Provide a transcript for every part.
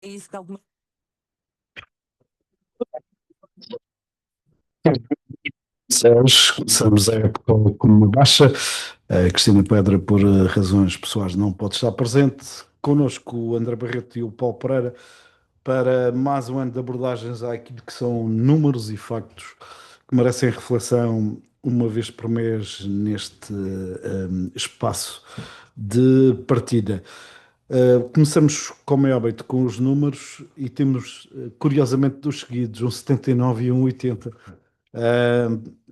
isso que alguma. Começamos a época com uma baixa. A Cristina Pedra, por razões pessoais, não pode estar presente. Connosco o André Barreto e o Paulo Pereira para mais um ano de abordagens àquilo que são números e factos que merecem reflexão uma vez por mês neste espaço de partida. Começamos, como é hábito, com os números e temos, curiosamente, dos seguidos, um 79 e um 80.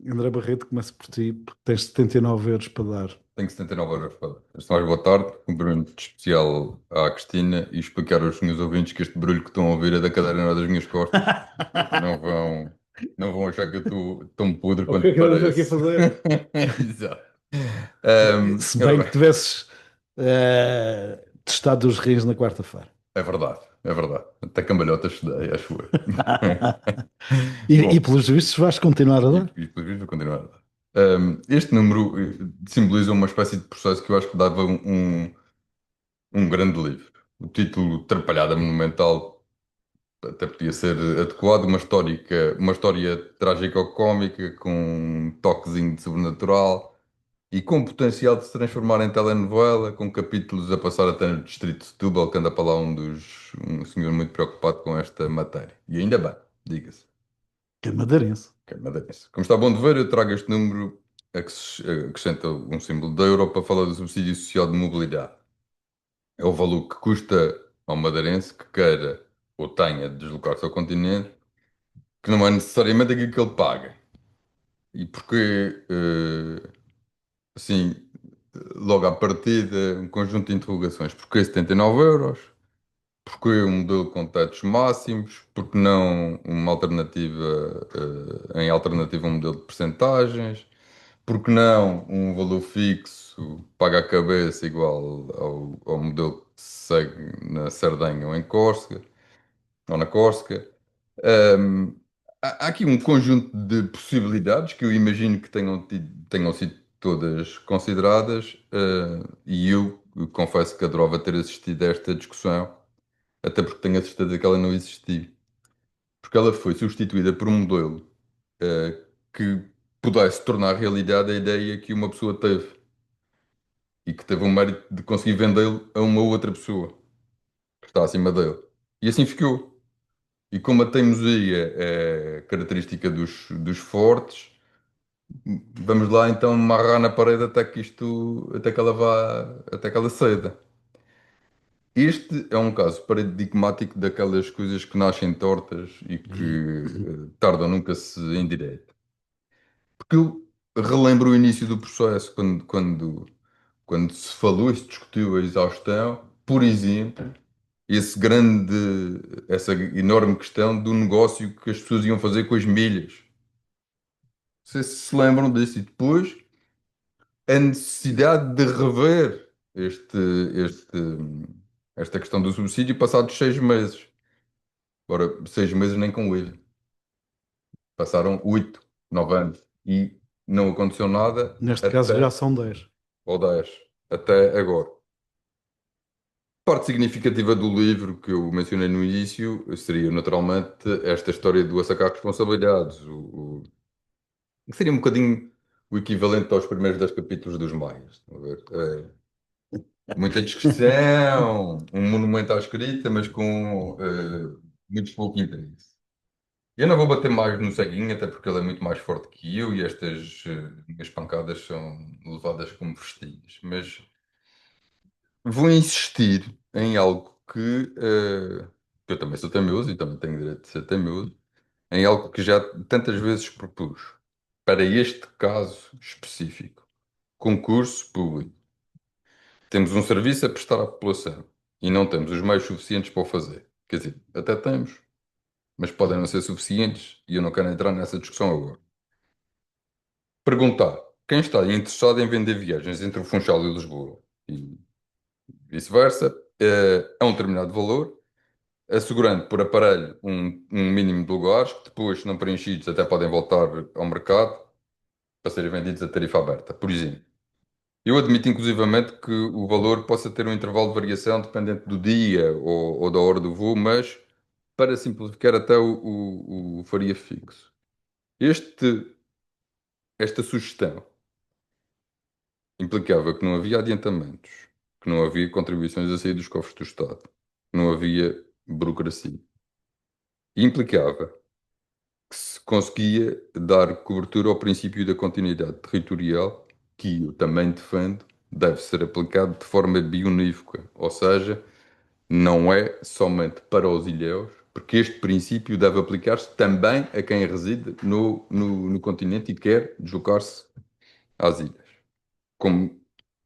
André Barreto, começo por ti, porque tens 79 euros para dar. Tenho 79 euros para dar. Antes de mais, boa tarde. Cumprimento especial à Cristina e explicar aos meus ouvintes que este barulho que estão a ouvir é da cadeira das minhas costas. Não vão, não vão achar que eu estou tão podre O que quanto é que andas aqui a parece. fazer? Exato. Se Ora bem que bem, tivesses testado os rins na quarta-feira. é verdade, é verdade. Até cambalhotas se dei, acho eu. E Bom, pelos vistos vais continuar a dar? e depois vou continuar a dar. Este número simboliza uma espécie de processo que eu acho que dava um grande livro. O título Trapalhada Monumental até podia ser adequado, uma história trágico-cómica com um toquezinho de sobrenatural e com potencial de se transformar em telenovela, com capítulos a passar até no Distrito de Setúbal, que anda para lá um senhor muito preocupado com esta matéria. E ainda bem, diga-se, Que é madeirense. que é madeirense. Como está bom de ver, eu trago este número a que se acrescenta um símbolo da euro para falar do subsídio social de mobilidade. É o valor que custa ao madeirense que queira ou tenha de deslocar-se ao continente, que não é necessariamente aquilo que ele paga. E porque, assim, logo à partida, um conjunto de interrogações. Porquê 79 euros? Porquê um modelo com tetos máximos? Porque não uma alternativa, em alternativa a um modelo de percentagens? Porque não um valor fixo, paga a cabeça igual ao modelo que se segue na Sardenha ou em Córcega, ou na Córcega? Hum, há aqui um conjunto de possibilidades que eu imagino que tenham sido todas consideradas, e eu confesso que adorava ter assistido a esta discussão, até porque tenho a certeza que ela não existiu. Porque ela foi substituída por um modelo, que pudesse tornar realidade a ideia que uma pessoa teve e que teve o mérito de conseguir vendê-lo a uma outra pessoa que está acima dele. E assim ficou. E como a teimosia é característica dos fortes, vamos lá então amarrar na parede até que ela vá, até que ela ceda. Este é um caso paradigmático daquelas coisas que nascem tortas e que tardam nunca se endireitam. Porque eu relembro o início do processo, quando se falou e se discutiu a exaustão, por exemplo, essa enorme questão do negócio que as pessoas iam fazer com as milhas. Não sei se lembram disso. E depois a necessidade de rever esta questão do subsídio passados 6 meses. Agora, 6 meses nem com o IVA. Passaram 8, 9 anos. E não aconteceu nada Neste caso já até, são 10. ou 10, até agora. Parte significativa do livro que eu mencionei no início seria naturalmente esta história do assacar responsabilidades, que seria um bocadinho o equivalente aos primeiros 10 capítulos dos Maias. Estão a ver? Muita discussão, um monumento à escrita, mas com muito pouco interesse. Eu não vou bater mais no ceguinho, até porque ele é muito mais forte que eu e estas minhas pancadas são levadas como festinhas. Mas vou insistir em algo que eu também sou teimoso e também tenho direito de ser teimoso, em algo que já tantas vezes propus. Para este caso específico, concurso público. Temos um serviço a prestar à população e não temos os meios suficientes para o fazer. Quer dizer, até temos, mas podem não ser suficientes e eu não quero entrar nessa discussão agora. Perguntar: quem está interessado em vender viagens entre o Funchal e Lisboa e vice-versa, a um determinado valor, assegurando por aparelho um mínimo de lugares que depois, se não preenchidos, até podem voltar ao mercado para serem vendidos a tarifa aberta, por exemplo. Eu admito, inclusivamente, que o valor possa ter um intervalo de variação dependente do dia ou da hora do voo, mas para simplificar até o faria fixo. Este, esta sugestão implicava que não havia adiantamentos, que não havia contribuições a sair dos cofres do Estado, que não havia burocracia. E implicava que se conseguia dar cobertura ao princípio da continuidade territorial, que eu também defendo, deve ser aplicado de forma bionívoca, ou seja, não é somente para os ilhéus, porque este princípio deve aplicar-se também a quem reside no continente e quer deslocar-se às ilhas. Como,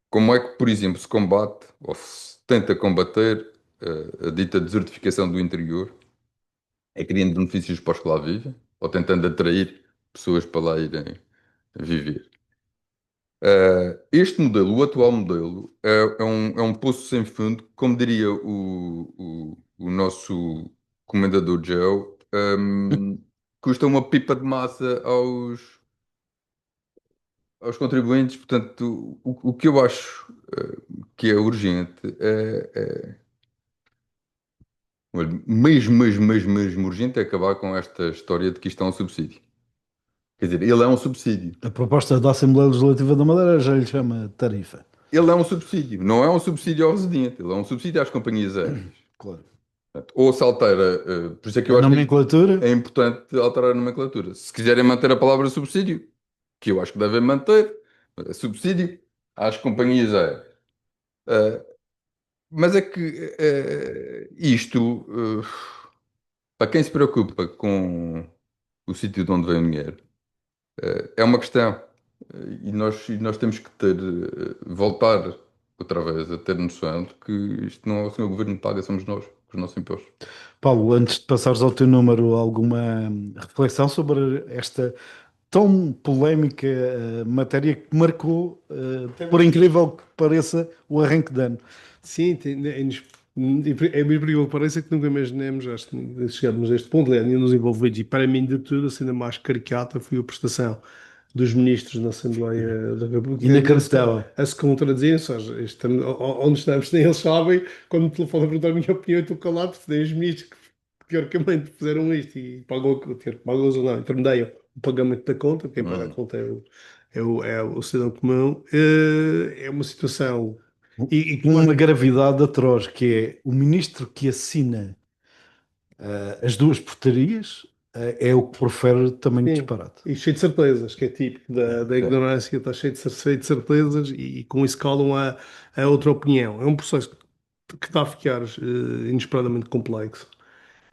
como é que, por exemplo, se combate ou se tenta combater a dita desertificação do interior? É criando benefícios para os que lá vivem ou tentando atrair pessoas para lá irem viver? Este modelo, o atual modelo, é um poço sem fundo, como diria o nosso comendador Joe, custa uma pipa de massa aos contribuintes. Portanto, o que eu acho que é urgente olha, mesmo urgente é acabar com esta história de que isto é um subsídio. Quer dizer, ele é um subsídio. A proposta da Assembleia Legislativa da Madeira já lhe chama tarifa. Ele é um subsídio, não é um subsídio ao residente, ele é um subsídio às companhias aéreas. Claro. Portanto, ou se altera, por isso é que A eu acho que nomenclatura, é importante alterar a nomenclatura. Se quiserem manter a palavra subsídio, que eu acho que devem manter, subsídio às companhias aéreas. Eh, mas é que isto, para quem se preocupa com o sítio de onde vem o dinheiro, é uma questão. E nós temos que voltar outra vez a ter noção de que isto não é o senhor governo que paga, somos nós, com os nossos impostos. Paulo, antes de passares ao teu número, alguma reflexão sobre esta tão polémica matéria que marcou, por incrível que pareça, o arranque de ano? Sim, é mesmo incrível que pareça que nunca imaginemos chegarmos a este ponto, aliás, nos envolvidos. E para mim, de tudo, a cena mais caricata foi a prestação dos ministros na Assembleia da República Inacreditável. a se contradizerem, ou seja, onde estamos, nem eles sabem, quando me telefonam a perguntar a minha opinião, eu estou calado, porque nem os ministros que teoricamente fizeram isto e pagam, pagam ou não, intermediam o pagamento da conta, quem paga a Hum. conta é o cidadão comum. É uma situação. E que Uma gravidade atroz, que é o ministro que assina as duas portarias, é o que profere também sim, disparate. e cheio de certezas, que é típico da É. ignorância, está cheio de certezas e com isso calam a outra opinião. É um processo que está a ficar inesperadamente complexo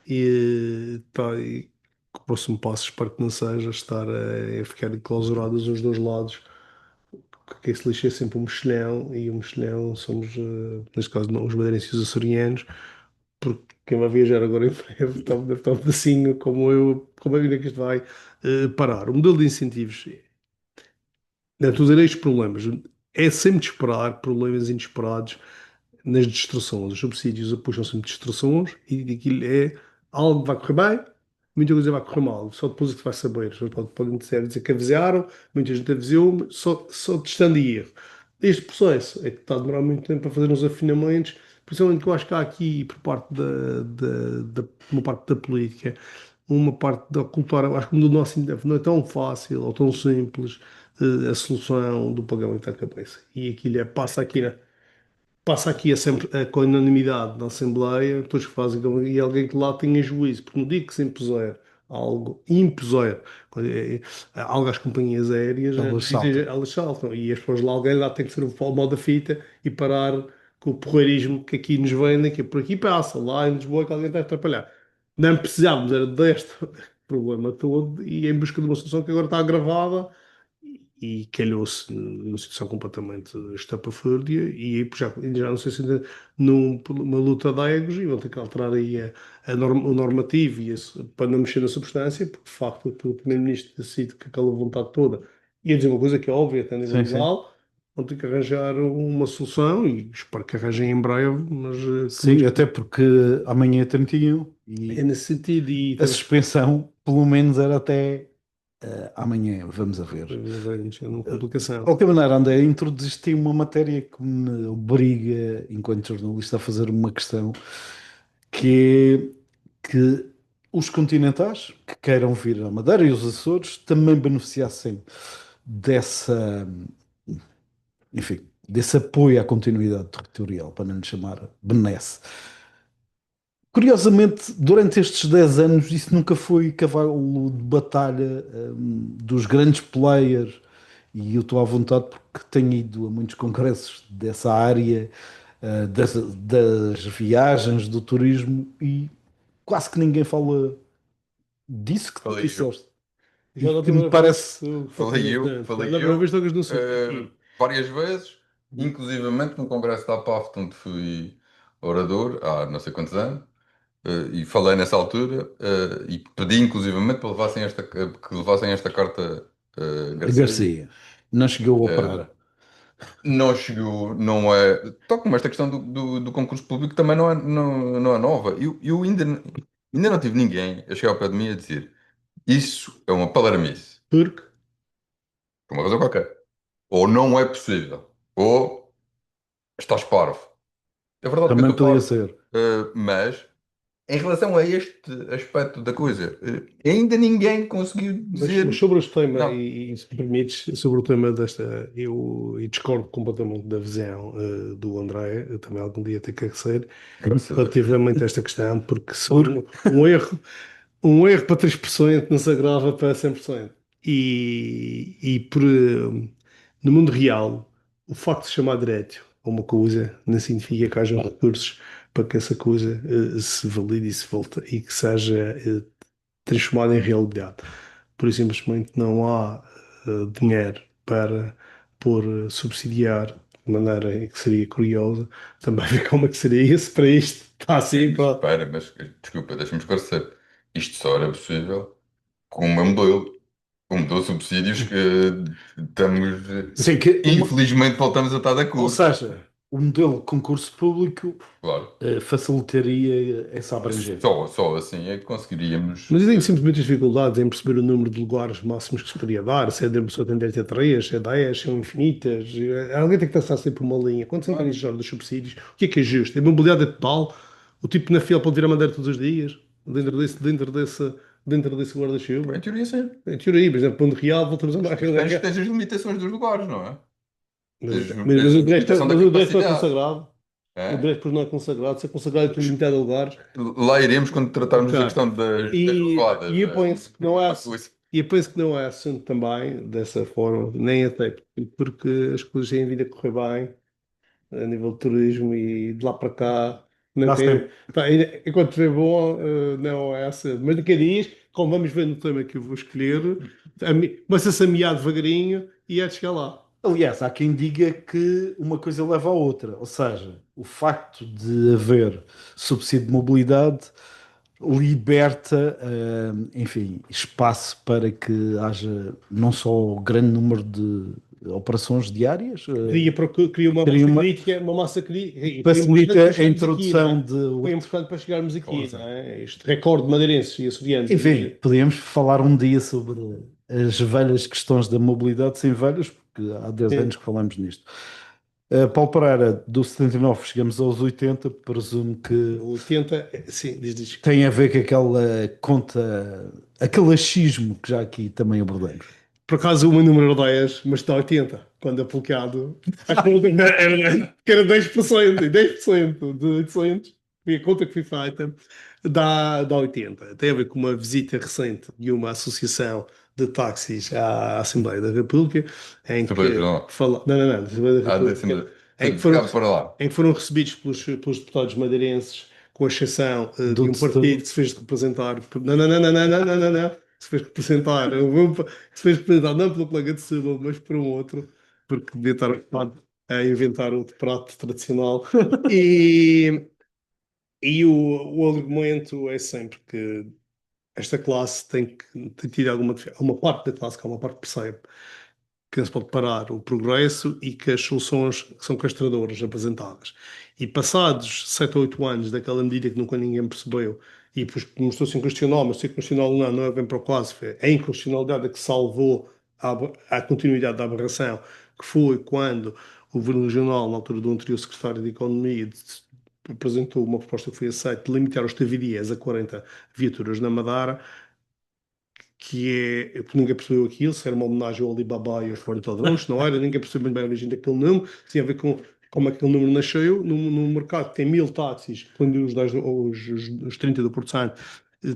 e que o próximo passo espero que não seja estar a ficar enclausurados os dois lados, que esse lixo é sempre um mexilhão e o mexilhão somos, neste caso, não, os madeirenses e os açorianos, porque quem vai viajar agora em breve deve estar um pedacinho como eu, como é que isto vai parar. O modelo de incentivos, não, tu direi os problemas, é sempre de esperar problemas inesperados nas distrações. Os subsídios puxam sempre distrações e aquilo é algo que vai correr bem, muita coisa vai correr mal. Só depois é que tu vais saber. Podem dizer que avisaram, muita gente avisou, mas só testando e erro. Este processo é que está a demorar muito tempo para fazer uns afinamentos, principalmente que eu acho que há aqui, por parte uma parte da política, uma parte da cultura, acho que o nosso não é tão fácil ou tão simples a solução do pagamento à cabeça. E aquilo é, passa aqui com a unanimidade na Assembleia, depois que fazem, e alguém que lá tenha juízo, porque no dia que se impuser algo às companhias aéreas, Elas saltam. elas saltam, e as pessoas lá, alguém lá tem que ser o mal da fita e parar com o porreirismo que aqui nos vendem, que é por aqui passa, lá em Lisboa que alguém está a atrapalhar. Não precisávamos, era deste problema todo, e em busca de uma solução que agora está agravada e calhou-se numa situação completamente estapafúrdia e aí já não sei se ainda numa luta de egos e vão ter que alterar aí o normativo e para não mexer na substância, porque de facto o Primeiro-Ministro decide que aquela vontade toda ia dizer uma coisa que é óbvia até a nível Sim, sim. legal, vão ter que arranjar uma solução e espero que arranjem em breve, mas Sim, até porque amanhã é 31 é e nesse sentido e a temos. suspensão, pelo menos, era até. Amanhã vamos a ver. Veremos, é uma De complicação. qualquer maneira, André, introduziste uma matéria que me obriga, enquanto jornalista, a fazer uma questão que é que os continentais que queiram vir à Madeira e os Açores também beneficiassem dessa, enfim, desse apoio à continuidade territorial, para não lhe chamar benesse. Curiosamente, durante estes 10 anos, isso nunca foi cavalo de batalha, dos grandes players, e eu estou à vontade porque tenho ido a muitos congressos dessa área, das viagens, do turismo, e quase que ninguém fala disso que tu Falei eu. disseste. Já E da que me primeira vez parece. focas no Ocidente. Falei Da primeira eu, vez tocas no Sul. várias vezes, inclusivamente no Congresso da APAFT, onde fui orador há não sei quantos anos, e falei nessa altura, e pedi inclusivamente para que levassem esta carta Garcia. Garcia, não chegou a Eh, operar. não chegou, não é. Tal como esta questão do concurso público também não é nova. Eu ainda não tive ninguém a chegar ao pé de mim a dizer isso é uma palermice, Porque por uma razão qualquer. Ou não é possível, ou estás parvo. É verdade que eu Também estou podia parvo, ser. mas em relação a este aspecto da coisa, ainda ninguém conseguiu mas dizer sobre este tema, não. e se me permites, sobre o tema desta, eu discordo completamente da visão do André, eu também algum dia tenho que ser, Graças a Deus. relativamente a esta questão, porque só Porque um erro para 3% não se agrava para 100%. E no mundo real, o facto de se chamar direito a uma coisa não significa que haja recursos para que essa coisa se valide e se volte e que seja transformada em realidade. Por isso, simplesmente não há dinheiro para subsidiar de maneira que seria curiosa. Também ver como é que seria isso para isto. Está assim, pá. Espera, mas desculpa, deixa-me esclarecer. Isto só era possível com o meu modelo. O modelo de subsídios que estamos, sim, que infelizmente, voltamos a estar de ou acordo. seja, o modelo de concurso público Claro. facilitaria essa abrangência. Só assim é que conseguiríamos. Mas eu tenho simplesmente dificuldades em perceber o número de lugares máximos que se poderia dar, se é de uma pessoa tem direito a 3, se é 10, são infinitas. Alguém tem que traçar sempre uma linha. Quando se entra Claro. neste género dos subsídios, o que é justo? É mobilidade total? O tipo na fila pode vir a Madeira todos os dias? Dentro desse Em guarda-chuva? teoria, sim. Em teoria, por exemplo, Ponto Real, voltamos a Mas andar. depois tens as limitações dos lugares, não é? Mas, Tens, mas tens a o direito, limitação mas da o direito não é capacidade. consagrado. O É? direito depois não é consagrado. Se é consagrado, é limitado a lugares. Lá iremos quando Ok. tratarmos da questão das E levadas. eu penso que não é, Quanto a isso, e eu penso que não é assunto também dessa forma, nem até porque as coisas têm vindo a correr bem a nível de turismo e de lá para cá não Dá tem. sempre. Pá, enquanto vê bom, não é assunto. Mas daqui a dias, como vamos ver no tema que eu vou escolher, começa-se a mear devagarinho e é de chegar lá. Aliás, há quem diga que uma coisa leva à outra, ou seja, o facto de haver subsídio de mobilidade liberta, enfim, espaço para que haja não só grande número de operações diárias, Cria uma cria massa uma, crítica, uma massa crítica. E foi importante para facilita a chegarmos aqui, não introdução é? de Foi outros. importante para chegarmos aqui, não Coisa. é? Este recorde de madeirenses e açorianos. Enfim, podíamos falar um dia sobre as velhas questões da mobilidade sem velhas, porque há 10 anos que falamos nisto. Paulo Pereira, do 79 chegamos aos 80, presumo que 80, sim, diz. tem a ver com aquela conta, aquele achismo que já aqui também abordamos. Por acaso o meu número era 10, mas está 80. Quando aplicado, acho que era 10%, e 10% de 800, foi a conta que foi feita, dá 80. Tem a ver com uma visita recente de uma associação de táxis à Assembleia da República, em Assembleia que Geral. fala, não, Assembleia da República, Décima. em que foram, Para lá. em que foram recebidos pelos deputados madeirenses, com exceção de Do um partido Setúbal. que se fez representar. Não. Se fez representar, se fez representar não pelo colega de Setúbal, mas por um outro, porque devia estar ocupado a inventar outro prato tradicional. E, o argumento é sempre que esta classe tem tido uma parte da classe, que é uma parte que percebe que não se pode parar o progresso e que as soluções são castradoras apresentadas. E passados 7 ou 8 anos daquela medida que nunca ninguém percebeu e depois mostrou-se inconstitucional, mas se inconstitucional não é bem para o caso, foi a inconstitucionalidade a que salvou a continuidade da aberração, que foi quando o Governo Regional, na altura do anterior Secretário de Economia, apresentou uma proposta que foi aceita de limitar os TVDs a 40 viaturas na Madeira, que é, porque ninguém percebeu aquilo, se era uma homenagem ao Alibaba e aos Fornitadores, não era, ninguém percebeu bem a origem daquele número, tinha a ver com como aquele número nasceu, num mercado que tem 1000 táxis, incluindo os 30 do Porto Santo,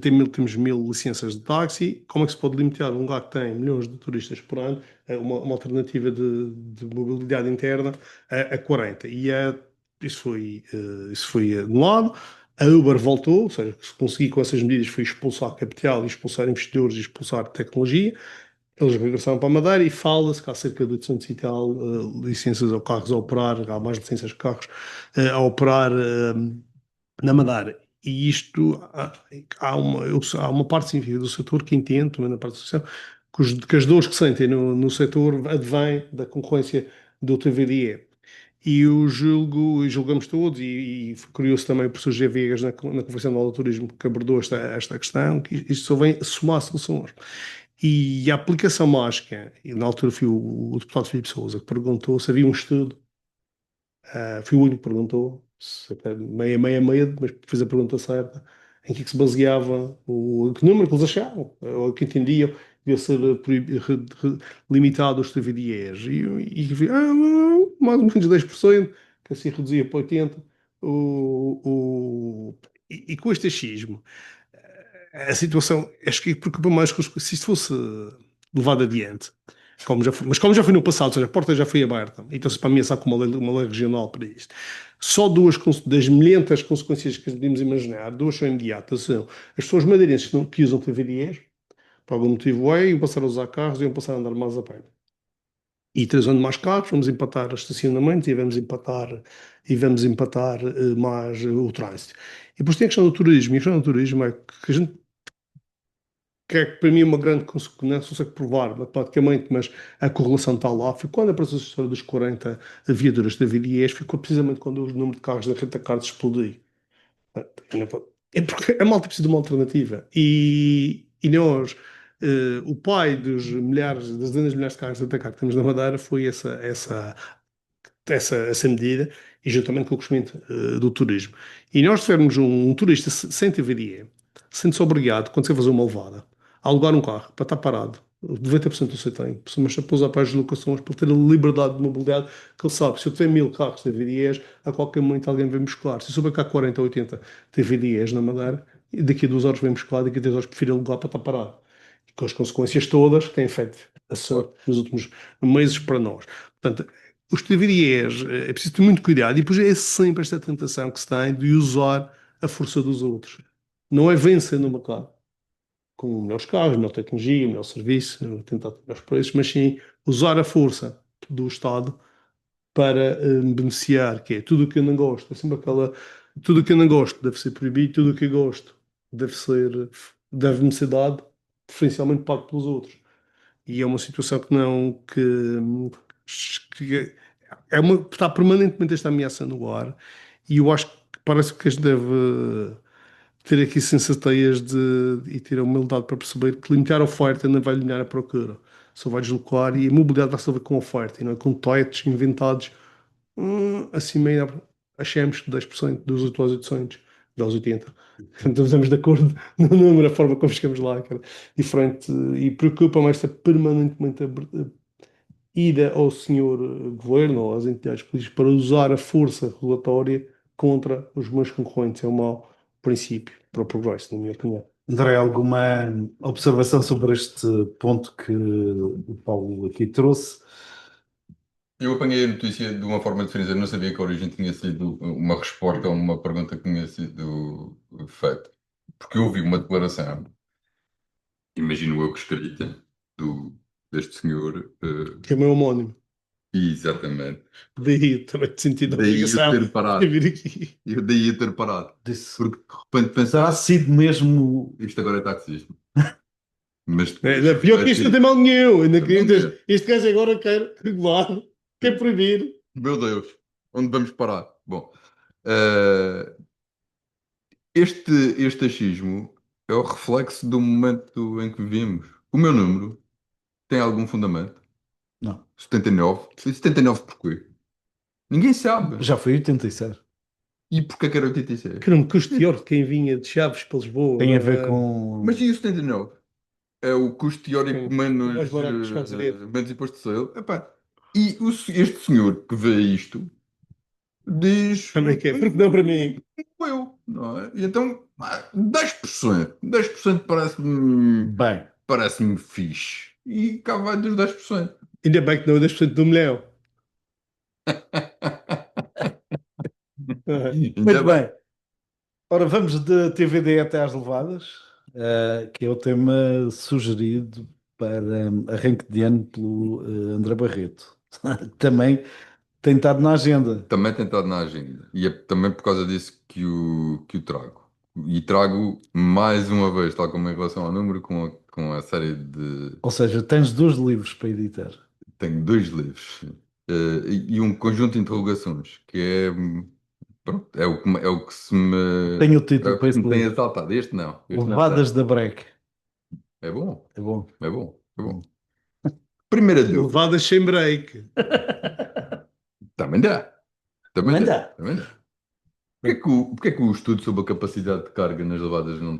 temos 1000 licenças de táxi, como é que se pode limitar um lugar que tem milhões de turistas por ano, uma alternativa de mobilidade interna a 40? Isso foi anulado. A Uber voltou, ou seja, se conseguir com essas medidas foi expulsar capital, expulsar investidores e expulsar tecnologia. Eles regressaram para a Madeira e fala-se que há cerca de 800 e tal licenças ou carros a operar, há mais licenças de carros a operar na Madeira. E isto, há uma parte significativa do setor que entende, também na parte da associação, que as dores que sentem no setor advêm da concorrência do TVDE. E julgamos todos, e foi curioso também o professor G. Viegas na Convenção do Turismo que abordou esta questão, que isto só vem somar soluções. E a aplicação mágica, e na altura foi o deputado Filipe Sousa que perguntou se havia um estudo, foi o único que perguntou, meia, mas fez a pergunta certa, em que se baseava que número que eles achavam, ou que entendiam, devia ser limitado aos TVDs. Mais ou menos 10%, que assim reduzia para 80%. E com este achismo, a situação, acho que preocupa mais se isto fosse levado adiante, mas como já foi no passado, ou seja, a porta já foi aberta, então se para ameaçar com uma lei regional para isto, só duas das milhentas consequências que podemos imaginar, duas são imediatas, são as pessoas madeirenses que usam TVDs, por algum motivo iam passar a usar carros e iam passar a andar mais a pé. E trazendo mais carros, vamos empatar estacionamentos e vamos empatar mais o trânsito. E depois tem a questão do turismo, e a questão do turismo é que a gente que é para mim uma grande consequência, não sei provar matematicamente, mas a correlação está lá. Foi quando apareceu a história dos 40 viaduras da VDEs, ficou precisamente quando o número de carros da Renta Cards explodiu. É porque a malta precisa de uma alternativa. E nós, o pai dos milhares, das dezenas de milhares de carros da Renta Card que temos na Madeira foi essa medida, e juntamente com o crescimento do turismo. E nós tivermos um turista sem TVDE, sendo-se obrigado, quando você fazer uma levada, a alugar um carro para estar parado, 90% do seu tempo, mas para usar para as locações, para ter a liberdade de mobilidade, que ele sabe, se eu tenho 1000 carros TVDEs, a qualquer momento alguém vem buscar. Se eu souber que há 40 ou 80 TVDEs na Madeira, daqui a 2 horas vem buscar, daqui a 3 horas prefiro alugar para estar parado. E com as consequências todas que têm feito a sorte nos últimos meses para nós. Portanto, os TVDs, é preciso ter muito cuidado, e depois é sempre esta tentação que se tem de usar a força dos outros. Não é vencer no mercado com melhores carros, melhor tecnologia, melhor serviço, tentar ter melhores preços, mas sim usar a força do Estado para beneficiar, que é tudo o que eu não gosto. É sempre tudo o que eu não gosto deve ser proibido, tudo o que eu gosto deve-me ser dado, preferencialmente pago pelos outros. E é uma situação que não, que está permanentemente esta ameaça no ar, e eu acho que parece que a gente deve ter aqui sensatez e ter a humildade para perceber que limitar a oferta não vai eliminar a procura, só vai deslocar, e a mobilidade vai se resolver com a oferta e não é com toiletes inventados assim meio, achamos que 10% dos atuais 800, dos 80. Então estamos de acordo no número, a forma como chegamos lá, cara, diferente, e preocupa-me esta permanentemente ida ao senhor governo ou às entidades políticas para usar a força regulatória contra os meus concorrentes. É um mau princípio para o progresso, na minha opinião. André, alguma observação sobre este ponto que o Paulo aqui trouxe? Eu apanhei a notícia de uma forma diferente, eu não sabia que a origem tinha sido uma resposta a uma pergunta que tinha sido feita. Porque eu ouvi uma declaração, imagino eu que escrita, deste senhor. Que é o meu homónimo. Exatamente. Daí também te sentido a Daí eu obrigação ter parado. de vir aqui. Eu daí eu ter parado. Disse, Porque de repente pensei, terá sido mesmo. isto agora é taxista. Mas É pior que isto não tem mal nenhum. Ainda Tem mal nenhum. este gajo agora quer regular, quer proibir. Meu Deus, onde vamos parar? Bom, eh, este achismo é o reflexo do momento em que vivemos. O meu número tem algum fundamento? Não, 79. E 79 porquê? Ninguém sabe. já foi 87. E porquê que era 86? Que era um custo teórico de quem vinha de Chaves para Lisboa. Tem a ver Mas com. e o 79? É o custo teórico Sim, é mais menos, barato que os carros direto. menos imposto de selo. Epá, e este senhor que vê isto diz Também que é, porque não para mim. eu, não é? E então, 10%. 10% parece-me Bem, parece-me fixe. E cá vai dos 10%. Ainda bem que não é 10% do milhão. Ah, Ainda muito bem. bem. Ora, vamos de TVD até às levadas, que é o tema sugerido para arranque de ano pelo André Barreto. Também tem estado na agenda. Também tem estado na agenda. E é também por causa disso que o trago. E trago mais uma vez, tal como em relação ao número, com a série de. Ou seja, tens 2 livros para editar. Tenho dois livros. E um conjunto de interrogações, que é. Pronto, é o que se me. Tenho o É título o que para se esse me tem livro. assaltado. Este não. Este não Levadas tem. da Breque. É bom. É bom. É bom. É bom. Bom. Primeira dúvida. levadas sem break. Também dá. Também Também dá. dá. Também dá. Porquê é que o estudo sobre a capacidade de carga nas levadas não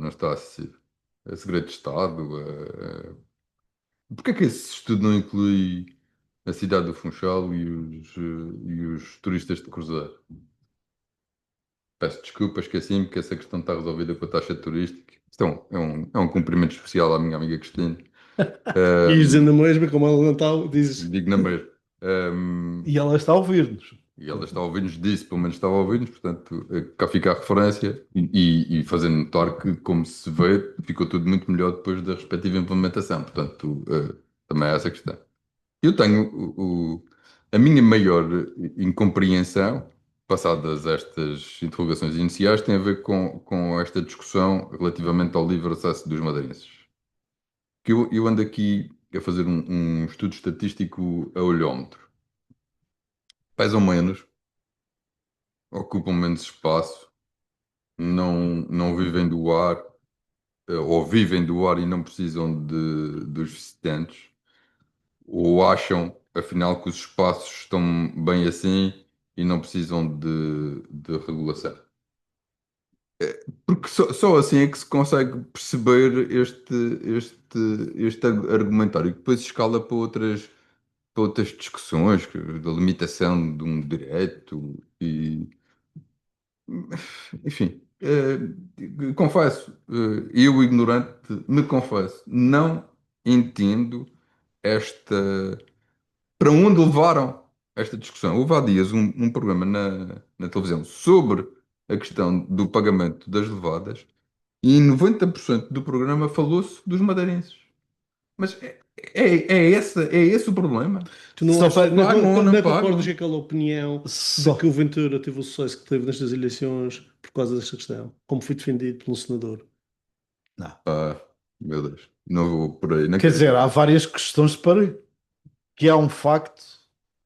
está acessível? É segredo de Estado? Porquê é que esse estudo não inclui a cidade do Funchal e os turistas de cruzeiro? Peço desculpa, esqueci-me que essa questão está resolvida com a taxa turística. Isto é um cumprimento especial à minha amiga Cristina. E dizendo a Ahm, mesma, como ela não está, dizes. digo na mesma. Ahm, E ela está a ouvir-nos. E ela está a ouvir-nos disso, pelo menos estava a ouvir-nos, portanto, cá fica a referência e fazendo notar que, como se vê, ficou tudo muito melhor depois da respectiva implementação. Portanto, também é essa a questão. Eu tenho a minha maior incompreensão, passadas estas interrogações iniciais, tem a ver com esta discussão relativamente ao livre acesso dos madeirenses. Que eu ando aqui a fazer um estudo estatístico a olhómetro. Mais ou menos, ocupam menos espaço, não vivem do ar, ou vivem do ar e não precisam dos visitantes, ou acham, afinal, que os espaços estão bem assim e não precisam de regulação. Porque só assim é que se consegue perceber este argumentário, que depois escala para outras discussões, da limitação de um direito e, enfim, confesso, eu ignorante, me confesso, não entendo esta. Para onde levaram esta discussão? Houve há dias um programa na televisão sobre a questão do pagamento das levadas e 90% do programa falou-se dos madeirenses. Mas é esse o problema? Tu não Só achas, para, não Não concordas com pagam. aquela opinião de que só, o Ventura teve o sucesso que teve nestas eleições por causa desta questão, como foi defendido pelo senador? não. Ah, meu Deus, não vou por aí, não Quer quero. dizer, há várias questões para que há um facto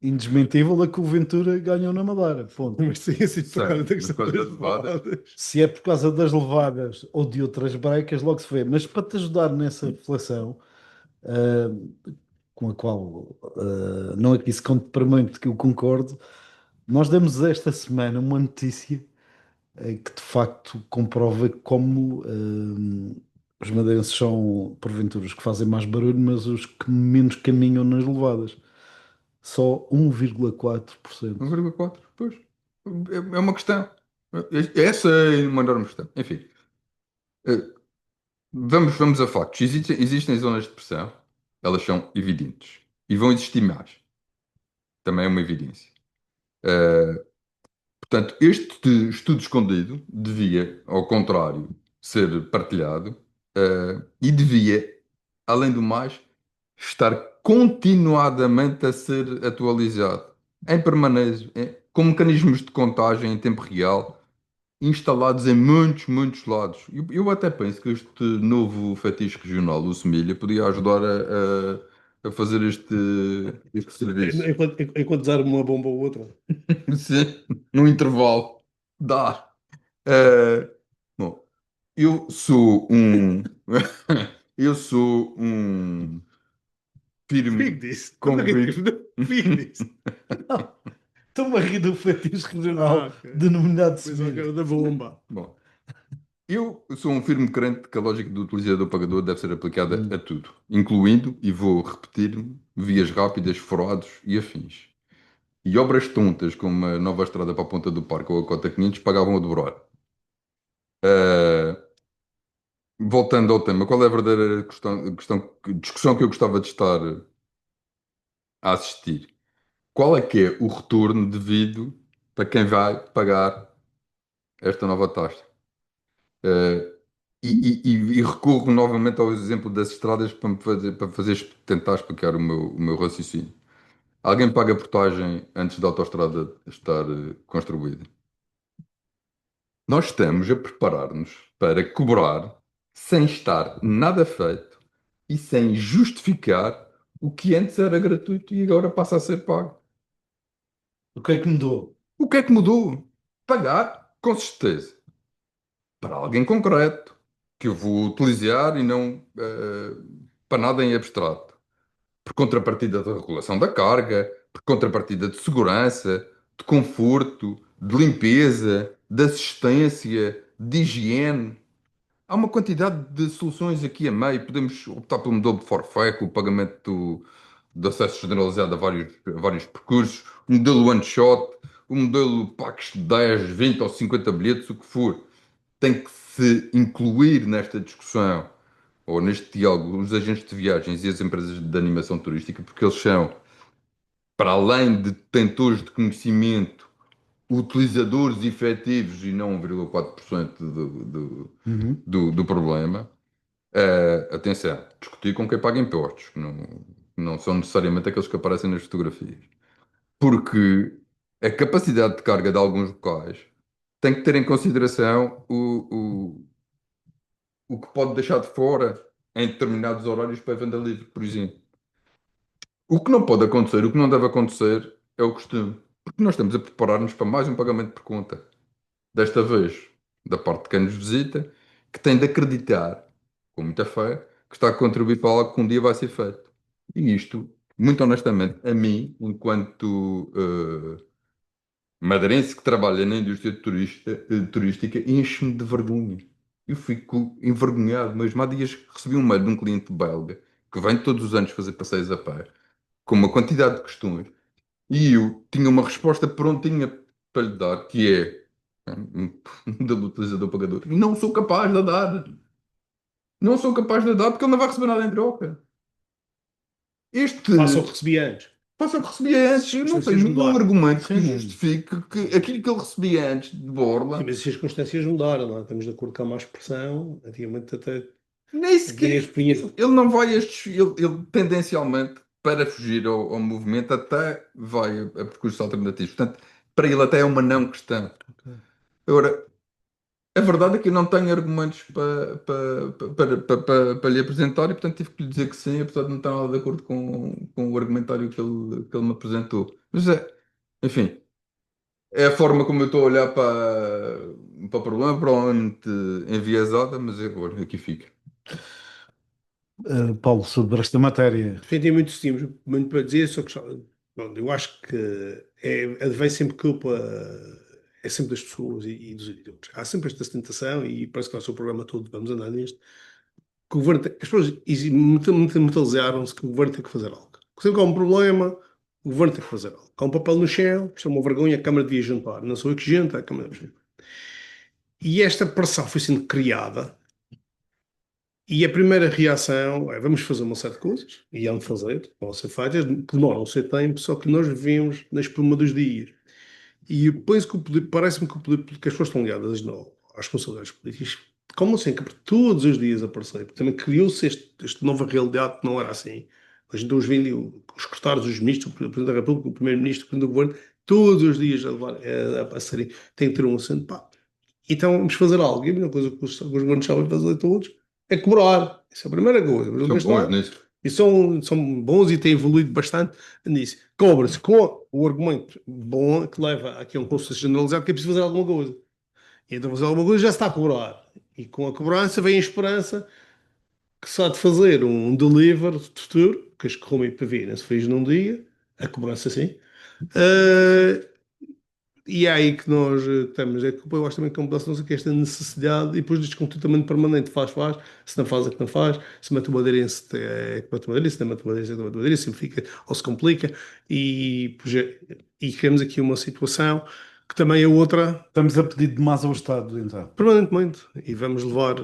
indesmentível a que o Ventura ganhou na Madeira. Ponto. Mas sim, assim, por causa Certo, da mas questão quase das das levadas. levadas. Se é por causa das levadas ou de outras brecas, logo se vê. Mas para te ajudar nessa reflexão, ah, com a qual não é que isso conte para muito que eu concordo, nós demos esta semana uma notícia que de facto comprova como os madeirenses são, porventura, os que fazem mais barulho, mas os que menos caminham nas levadas. Só 1,4%. 1,4, pois. É uma questão. Essa é uma enorme questão. Enfim, eh, vamos a factos. Existem zonas de pressão, elas são evidentes. E vão existir mais. Também é uma evidência. Eh, Portanto, este estudo escondido devia, ao contrário, ser partilhado, e devia, além do mais, estar continuadamente a ser atualizado, em permanência, com mecanismos de contagem em tempo real, instalados em muitos, muitos lados. Eu até penso que este novo fetiche regional, o Semilha, podia ajudar a fazer este serviço. Enquanto usar uma bomba ou outra. Sim, no intervalo. Dá. Eu sou um. Eu sou um firme Fico disso. convicto. Fico disso. Não, estou-me a rir do fetiche regional Ok. denominado Pensava que era semelhante. da bomba. Bom, eu sou um firme crente que a lógica do utilizador-pagador deve ser aplicada a Hum. tudo, incluindo, e vou repetir-me, vias rápidas, furados e afins. E obras tontas, como a nova estrada para a Ponta do Parque ou a Cota 500, pagavam a dobrar. Voltando ao tema, qual é a verdadeira discussão que eu gostava de estar a assistir? Qual é que é o retorno devido para quem vai pagar esta nova taxa? Eh, e recorro novamente ao exemplo das estradas para tentar explicar o meu raciocínio. Alguém paga portagem antes da autoestrada estar construída. Nós estamos a preparar-nos para cobrar sem estar nada feito e sem justificar o que antes era gratuito e agora passa a ser pago. O que é que mudou? O que é que mudou? Pagar, com certeza, para alguém concreto, que eu vou utilizar e não para nada em abstrato. Por contrapartida da regulação da carga, por contrapartida de segurança, de conforto, de limpeza, de assistência, de higiene. Há uma quantidade de soluções aqui a meio. Podemos optar pelo modelo de forfait, com o pagamento de acesso generalizado a vários percursos, o modelo one shot, o modelo packs de 10, 20 ou 50 bilhetes, o que for. Tem que se incluir nesta discussão ou neste diálogo os agentes de viagens e as empresas de animação turística, porque eles são, para além de detentores de conhecimento, utilizadores efetivos e não 1,4% Uhum. do problema. Atenção, discutir com quem paga impostos, que não são necessariamente aqueles que aparecem nas fotografias. Porque a capacidade de carga de alguns locais tem que ter em consideração o que pode deixar de fora em determinados horários para a venda livre, por exemplo. O que não pode acontecer, o que não deve acontecer é o costume. Porque nós estamos a preparar-nos para mais um pagamento por conta. Desta vez, da parte de quem nos visita, que tem de acreditar, com muita fé, que está a contribuir para algo que um dia vai ser feito. E isto, muito honestamente, a mim, enquanto madeirense que trabalha na indústria turística, enche-me de vergonha. Eu fico envergonhado mesmo. Há dias recebi um mail de um cliente belga que vem todos os anos fazer passeios a pé, com uma quantidade de questões, e eu tinha uma resposta prontinha para lhe dar, que é do utilizador-pagador. E não sou capaz de dar. Não sou capaz de dar porque ele não vai receber nada em troca. Faça o Este que recebia antes. passa o que recebia antes. Eu não tenho Circunstâncias nenhum mudaram. argumento que Sim. justifique que aquilo que ele recebia antes de Sim, borla, mas as circunstâncias mudaram, não é? Estamos de acordo com a má expressão. Antigamente até nem ganhas sequer. punhas. Ele não vai a estes. Ele tendencialmente, para fugir ao movimento, até vai a percursos alternativos. Portanto, para ele até é uma não questão. Agora, a verdade é que eu não tenho argumentos para lhe apresentar e, portanto, tive que lhe dizer que sim, apesar de não estar nada de acordo com o argumentário que ele me apresentou. Mas enfim, é a forma como eu estou a olhar para o problema, provavelmente enviesada, mas agora aqui fica. Paulo, sobre esta matéria. Tem muitos temos muito para dizer, só que bom, eu acho que vem sempre culpa, é sempre das pessoas e dos editores. Há sempre esta tentação, e parece que o nosso programa todo vamos andar nisto, que o governo as pessoas mentalizaram-se que o governo tem que fazer algo. Sempre que há um problema, o governo tem que fazer algo. Há um papel no chão, isto é uma vergonha, a Câmara devia jantar. Não sou eu que janta, a Câmara devia jantar. E esta pressão foi sendo criada. E a primeira reação é: vamos fazer uma série de coisas, e hão de fazer, vão ser feitas, demoram o seu tempo, só que nós vivemos na espuma dos dias. E eu penso que parece-me que, que as pessoas estão ligadas às responsabilidades políticas, como assim, que todos os dias aparecer. Porque também criou-se esta nova realidade que não era assim. A gente hoje vê os secretários, os ministros, o Presidente da República, o Primeiro-Ministro, o Presidente do Governo, todos os dias a serem, têm que ter um assento. Pá. Então vamos fazer algo. E a melhor coisa que os governos sabem fazer todos é cobrar. Isso é a primeira coisa. Mas São eles bons lá, nisso. e são bons e têm evoluído bastante nisso. Cobra-se com o argumento bom que leva aqui a um consenso generalizado que é preciso fazer alguma coisa. E então fazer alguma coisa já se está a cobrar. E com a cobrança vem a esperança que só de fazer um deliver de futuro, que as corrompe e para vir, não se fez num dia, a cobrança sim. Eh, e é aí que nós temos, é que eu acho também que a mudança não sei o que, esta necessidade, e depois diz comportamento permanente, faz, se não faz é que não faz, se mete uma aderência é que mete uma aderência, se não mete uma aderência é que mete uma aderência, simplifica ou se complica, e, pois, e criamos aqui uma situação que também é outra. Estamos a pedir demais ao Estado, então. Permanentemente. E vamos levar,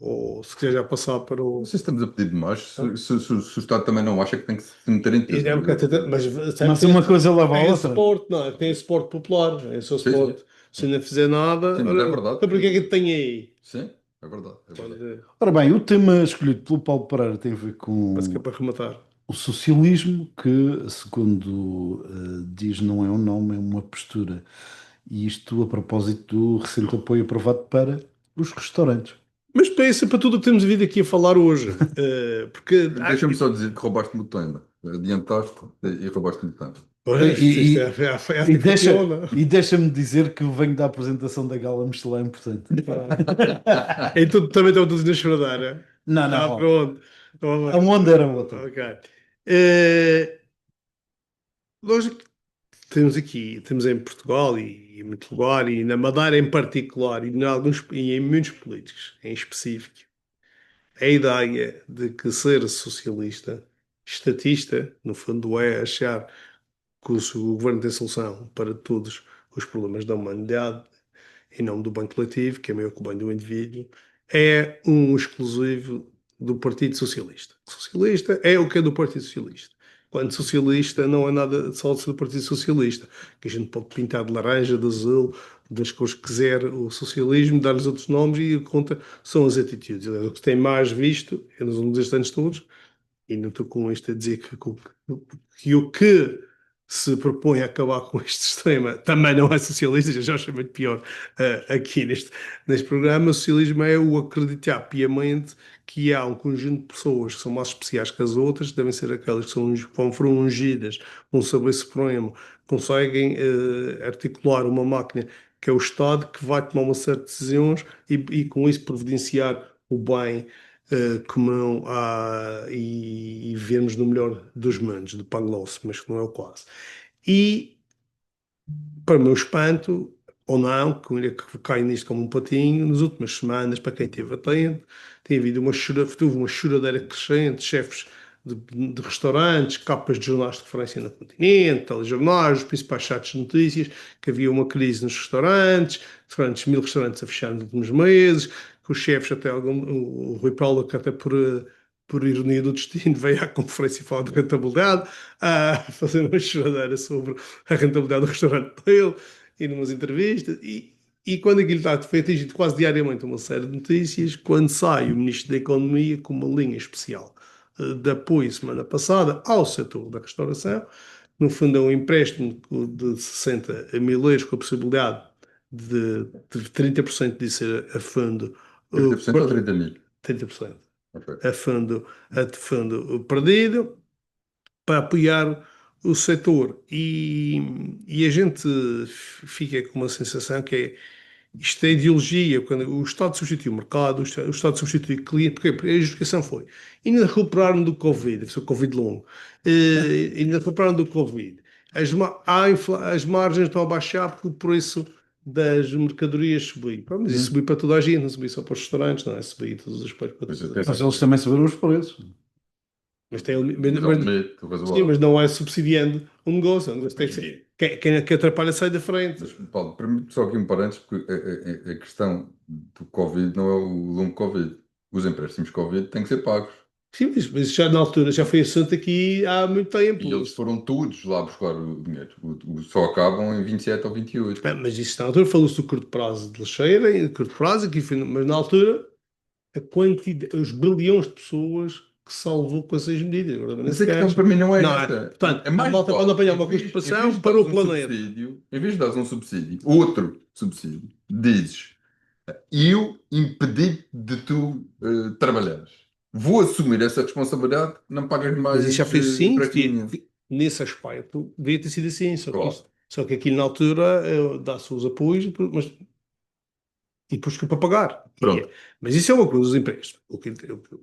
ou se quiser já passar para o. Não sei se estamos a pedir demais, se o Estado também não acha que tem que se meter em E é um tudo. bocado, mas Mas uma coisa leva a tem outra. suporte, não é? Tem suporte popular, é só Sim, suporte. Se não fizer nada, Sim, mas é verdade. então para que é que tem aí? Sim, é verdade. É verdade. Ora bem, o tema escolhido pelo Paulo Pereira tem a ver Parece que é com para rematar. o socialismo, que, segundo diz, não é um nome, é uma postura. E isto a propósito do recente apoio aprovado para os restaurantes. Mas pensa para tudo o que temos vindo aqui a falar hoje. Porque. Deixa-me só dizer que roubaste-me o tema. Adiantaste e roubaste-me o tema. Pois, isto é assim E que funciona. deixa-me dizer que venho da apresentação da Gala Michelin, portanto. Então também estão todos na choradeira. Não, Ah, não. pronto. Então, A onda era outra. ok. Eh, nós temos aqui, temos em Portugal e em muito lugar, e na Madeira em particular, e em muitos políticos em específico, a ideia de que ser socialista, estatista, no fundo é achar que o governo tem solução para todos os problemas da humanidade, em nome do bem coletivo, que é maior que o bem do indivíduo, é um exclusivo do Partido Socialista. Socialista é o que é do Partido Socialista. Quando socialista não é nada só do Partido Socialista, que a gente pode pintar de laranja, de azul, das cores que quiser o socialismo, dar-lhes outros nomes e a conta são as atitudes. O que tem mais visto, nos últimos anos todos, e não estou com isto a dizer que o que se propõe a acabar com este sistema também não é socialista, já acho muito pior aqui neste programa. O socialismo é o acreditar piamente que há um conjunto de pessoas que são mais especiais que as outras, devem ser aquelas que foram ungidas com um saber supremo, conseguem articular uma máquina que é o Estado, que vai tomar uma série de decisões e com isso providenciar o bem comum e vivemos no melhor dos mundos, do Pangloss, mas que não é o caso. E, para o meu espanto, ou não, que cai nisto como um patinho, nas últimas semanas, para quem esteve atento, tem havido houve uma choradeira crescente, chefes de restaurantes, capas de jornais de referência no continente, telejornais, os principais sites de notícias, que havia uma crise nos restaurantes, 1000 restaurantes a fechar nos últimos meses, que os chefes, até o Rui Paulo, que até por ironia do destino, veio à conferência e falar de rentabilidade, a fazer uma choradeira sobre a rentabilidade do restaurante dele, e numas entrevistas, e quando aquilo está feito, atingido quase diariamente uma série de notícias, quando sai o Ministro da Economia com uma linha especial de apoio semana passada ao setor da restauração, no fundo é um empréstimo de 60 mil euros com a possibilidade de 30% disso a fundo, 30% ou 30 mil? 30% Ok. a fundo perdido, para apoiar o setor. E a gente fica com uma sensação que é isto é ideologia, quando o Estado substitui o mercado, o Estado substitui o cliente, porque a justificação foi, ainda recuperaram do Covid, foi o Covid longo, ainda recuperaram do Covid, as margens estão a baixar porque o preço das mercadorias subiu. Pá, mas isso subiu para toda a gente, não subiu só para os restaurantes, não é? Subiu todos os aspectos para Pois todos. é, Mas eles também subiram os preços. Mas tem, Mas é um medo sim, razoável. mas não é subsidiando um negócio. Um negócio tem que ser, quem atrapalha sai da frente. Mas, Paulo, permite só aqui um parênteses, porque a questão do Covid não é o longo Covid. Os empréstimos Covid têm que ser pagos. Sim, mas já na altura, já foi assunto aqui há muito tempo. E eles foram todos lá buscar o dinheiro. Só acabam em 27 ou 28. Mas isso na altura falou-se do curto prazo de lixeira, e de curto prazo, mas na altura a quantidade, os bilhões de pessoas que salvou com essas medidas. Agora, nem Mas a sequer- questão para mim não é Não, essa. portanto, É mais a malta pode fácil. apanhar uma Em vez constipação de para dares o um planeta. subsídio, em vez de dares um subsídio, outro subsídio, dizes, eu impedi de tu trabalhares. Vou assumir essa responsabilidade, não pagas mais Mas isso já foi sim, empréstimo nenhum. nesse aspecto, devia ter sido assim. Só que, Claro. só que aquilo na altura dá-se os apoios, mas e depois fica para pagar. Pronto. Mas isso é uma coisa dos empregos.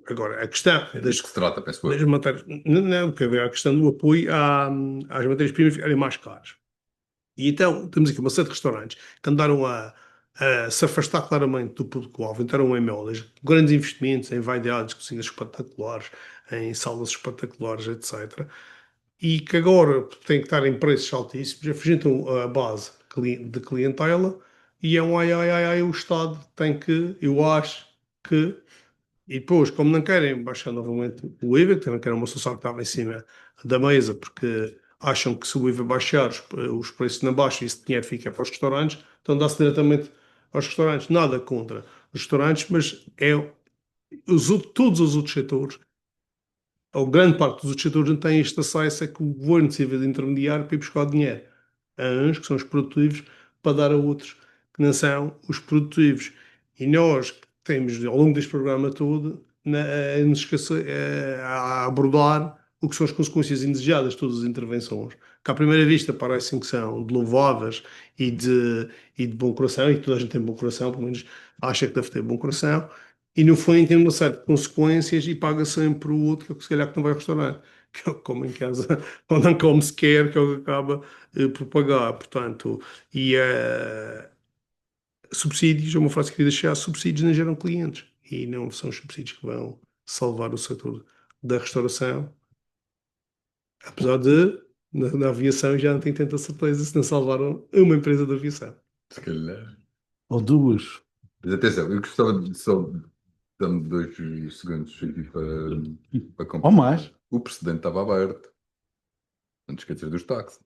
Agora, a questão É disso que se trata, penso das eu. matérias, não, porque a questão do apoio às matérias-primas ficarem mais caras. E então, temos aqui uma série de restaurantes que andaram a se afastar claramente do público-alvo, entraram em modas, grandes investimentos em vaidades, cozinhas espetaculares, em salas espetaculares, etc. E que agora têm que estar em preços altíssimos, afugentam a base de clientela e é um ai, ai, ai, ai, o Estado tem que, eu acho que e depois, como não querem baixar novamente o IVA, que também que era uma solução que estava em cima da mesa, porque acham que se o IVA baixar, os preços não baixam e esse dinheiro fica para os restaurantes, então dá-se diretamente aos restaurantes. Nada contra os restaurantes, mas é todos os outros setores, ou grande parte dos outros setores, não têm este acesso, é que o governo se de intermediário para ir buscar dinheiro a uns, que são os produtivos, para dar a outros que não são os produtivos. E nós temos, ao longo deste programa todo, a abordar o que são as consequências indesejadas de todas as intervenções, que à primeira vista parecem que são de louváveis e de bom coração, e toda a gente tem bom coração, pelo menos acha que deve ter bom coração, e no fundo tem uma série de consequências e paga sempre o outro, que é o que se calhar que não vai ao restaurante, que é o que come em casa, ou não come sequer, que é o que acaba por pagar. Portanto, e subsídios, é uma frase que queria deixar, subsídios não geram clientes e não são os subsídios que vão salvar o setor da restauração, apesar de na aviação já não tenho tanta certeza se não salvaram uma empresa de aviação. Se calhar. Ou duas. Mas atenção, eu gostava de só dar-me 2 segundos aqui para Ou mais. completar. O precedente estava aberto. Não te esqueças dos táxis.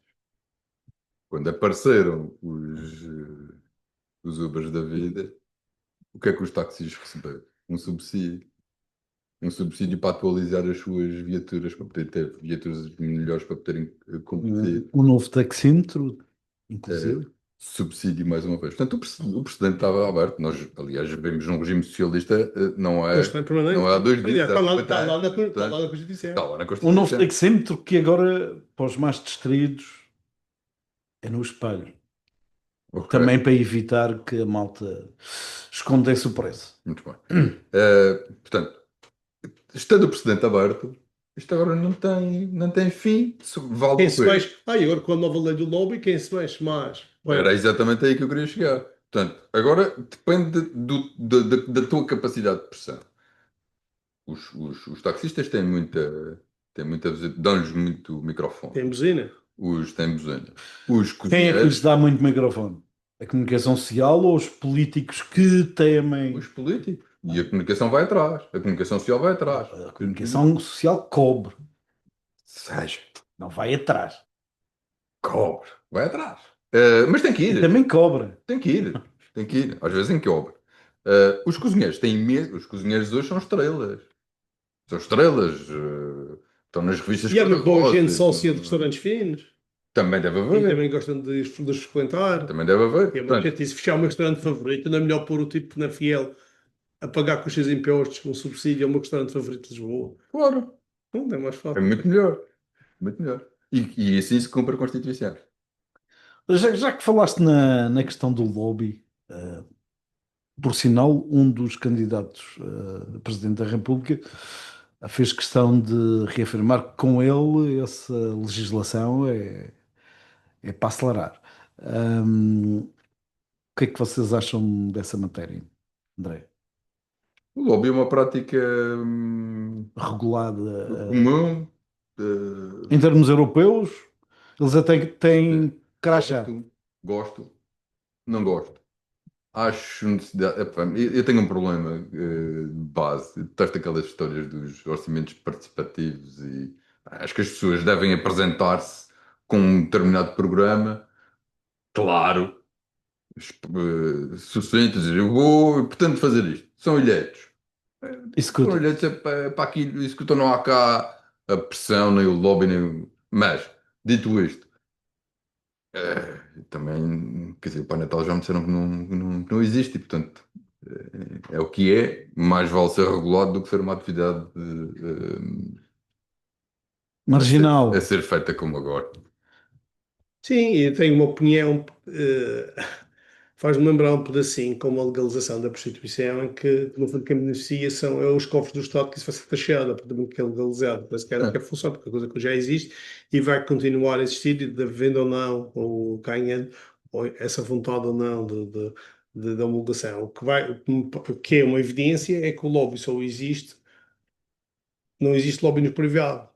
Quando apareceram os Ubers da vida, o que é que os táxis receberam? Um subsídio. Um subsídio para atualizar as suas viaturas, para poder ter viaturas melhores para poderem competir. Um novo taxímetro, Eh, inclusive. subsídio mais uma vez. Portanto, o precedente estava aberto. Nós, aliás, vivemos num regime socialista, não Eles é, têm não permanente. é há 2 dias, Aliás, há 50 está lá anos. está lá Portanto, na Constituição. está lá na Um novo Constituição. taxímetro que agora, para os mais distraídos, é no espelho. Ok, Também para evitar que a malta escondesse o preço. muito bem. Portanto, estando o precedente aberto, isto agora não tem fim. Vale Quem o se quê? mexe, agora com a nova lei do lobby, quem se mexe mais? Era Bem, exatamente aí que eu queria chegar. Portanto, agora depende da tua capacidade de pressão. Os taxistas têm muita dão-lhes muito microfone. tem buzina. Os têm buzina. Os Quem é que lhes cozinheiros, dá muito microfone? A comunicação social ou os políticos que temem? os políticos. E a comunicação vai atrás. A comunicação social vai atrás. A comunicação social cobre, Seja, não vai atrás. cobre. Vai atrás. Mas tem que E ir. também cobra. Tem que ir. Tem que ir. Às vezes em que obra. Os cozinheiros têm medo. Os cozinheiros hoje são estrelas. São estrelas. Estão nas revistas E há muito boa gente cor-de-rosa. sócia de restaurantes finos Também deve e haver. também gostam de os frequentar. Também deve haver. E é uma Portanto, chatice fechar o meu restaurante favorito. Não é melhor pôr o tipo na Fiel a pagar com os seus impostos um subsídio ao meu restaurante favorito de Lisboa. claro. Não, é mais É fácil. muito melhor. Muito melhor. E assim se cumpre a Constituição. Já que falaste na questão do lobby, por sinal, um dos candidatos a Presidente da República fez questão de reafirmar que com ele essa legislação é para acelerar. O que é que vocês acham dessa matéria, André? O lobby é uma prática Regulada, comum. em termos europeus, eles até têm crachá. Gosto. Não gosto. Acho necessidade. Epá, eu tenho um problema de base. Detesto aquelas histórias dos orçamentos participativos e acho que as pessoas devem apresentar-se com um determinado programa, claro, sucinto, dizer eu vou, pretendo fazer isto. São eleitos. São Escuta, eleitos para aquilo, isso que não há cá a pressão, nem o lobby, nem Mas, dito isto, também, quer dizer, o Pai Natal já me disseram que não existe e, portanto, é o que é. Mais vale ser regulado do que ser uma atividade a marginal. ser feita como agora. Sim, eu tenho uma opinião faz-me lembrar um pedacinho como a legalização da prostituição, em que, no fundo, quem beneficia são os cofres do Estado, que isso vai ser taxado, a partir do momento que é legalizado. Parece que era porque funciona, porque é coisa que já existe e vai continuar a existir, de venda ou não, ou ganhando, ou essa vontade ou não de homologação. O que é uma evidência é que o lobby só existe, não existe lobby no privado.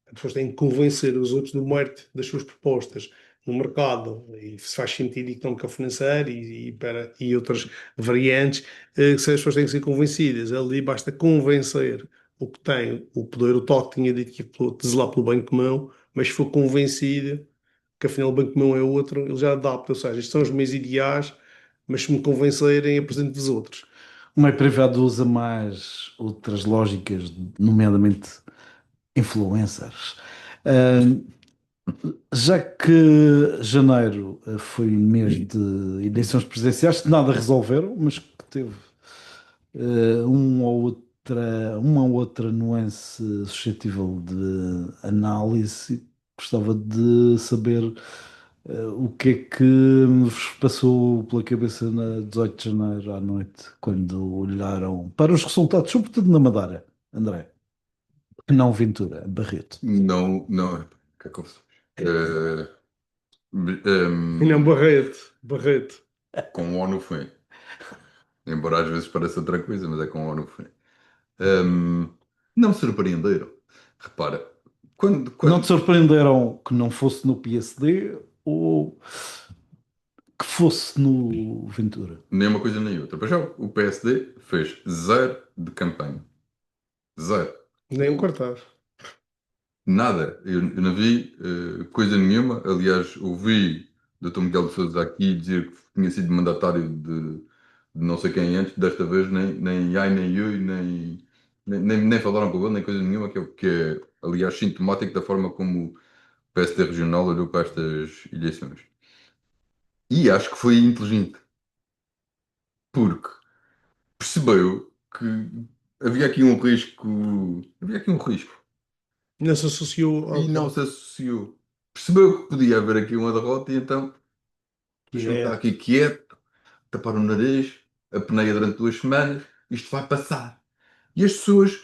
As pessoas têm que convencer os outros do mérito das suas propostas no mercado, e se faz sentido económico financeiro e outras variantes, se as pessoas têm que ser convencidas. Ali basta convencer o que tem o poder, o tal que tinha dito que ia de zelar pelo bem comum, mas se for convencido que afinal o bem comum é outro, ele já adapta. Ou seja, estes são os meus ideais, mas se me convencerem, apresento-vos outros. O meio privado usa mais outras lógicas, nomeadamente influencers. Ah, já que janeiro foi mês de eleições presidenciais, que nada resolveram, mas que teve uma ou outra nuance suscetível de análise, gostava de saber o que é que vos passou pela cabeça na 18 de janeiro à noite, quando olharam para os resultados, sobretudo na Madeira, André, que não Ventura, Barreto. Não, não, que é confusões. E não, Ehm, Barreto. com o no fim. Embora às vezes pareça outra coisa, mas é com o no fim. Ehm, não me surpreenderam. Repara, Não te quando surpreenderam que não fosse no PSD ou que fosse no Ventura? nem uma coisa nem outra. Para já, o PSD fez zero de campanha. Zero. Nem um cartaz. Nada. Eu não vi coisa nenhuma. Aliás, ouvi o Dr. Miguel de Sousa aqui dizer que tinha sido mandatário de não sei quem antes. Desta vez nem ai, nem eu, nem falaram com ele, nem coisa nenhuma, que é, aliás, sintomático da forma como o PSD regional olhou para estas eleições. E acho que foi inteligente, porque percebeu que havia aqui um risco. Havia aqui um risco. Não se associou E ao não se associou. Percebeu que podia haver aqui uma derrota e então deixa-me estar quieto. aqui quieto, tapar o nariz, a peneia durante 2 semanas, isto vai passar. E as pessoas,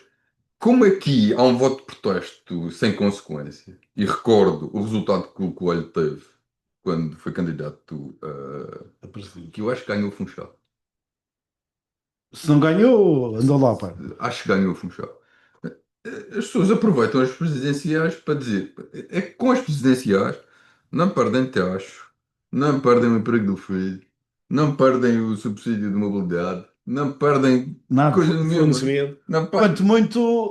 como aqui há um voto de protesto sem consequência, e recordo o resultado que o Coelho teve quando foi candidato que eu acho que ganhou o Funchal. Se não ganhou, andou lá, pá. Acho que ganhou o Funchal. As pessoas aproveitam as presidenciais para dizer é que com as presidenciais não perdem tacho, não perdem o emprego do filho, não perdem o subsídio de mobilidade, não perdem Nada. coisa nenhuma, Fornecimento. não Quanto perdem. muito